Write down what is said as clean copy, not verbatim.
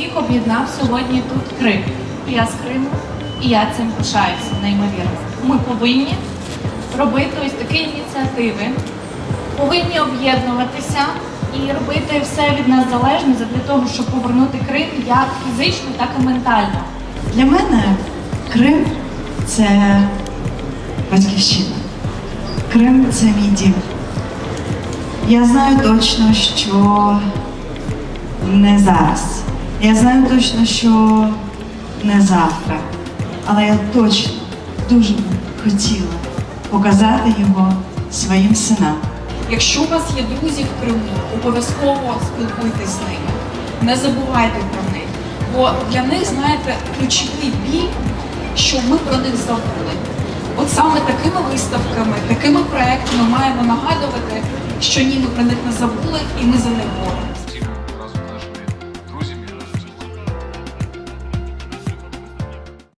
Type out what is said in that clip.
всіх об'єднав сьогодні тут Крим. Я з Криму, і я цим пишаюся, неймовірно. Ми повинні робити ось такі ініціативи, повинні об'єднуватися і робити все від нас залежне для того, щоб повернути Крим як фізично, так і ментально. Для мене Крим – це батьківщина. Крим – це мій дім. Я знаю точно, що не зараз. Я знаю точно, що не завтра. Але я точно дуже хотіла показати його своїм синам. Якщо у вас є друзі в Криму, обов'язково спілкуйтесь з ними. Не забувайте про них. Бо для них, знаєте, ключовий біль, що ми про них забули. От саме такими виставками, такими проектами маємо нагадувати, що ні, ми про них не забули і ми за них боремося.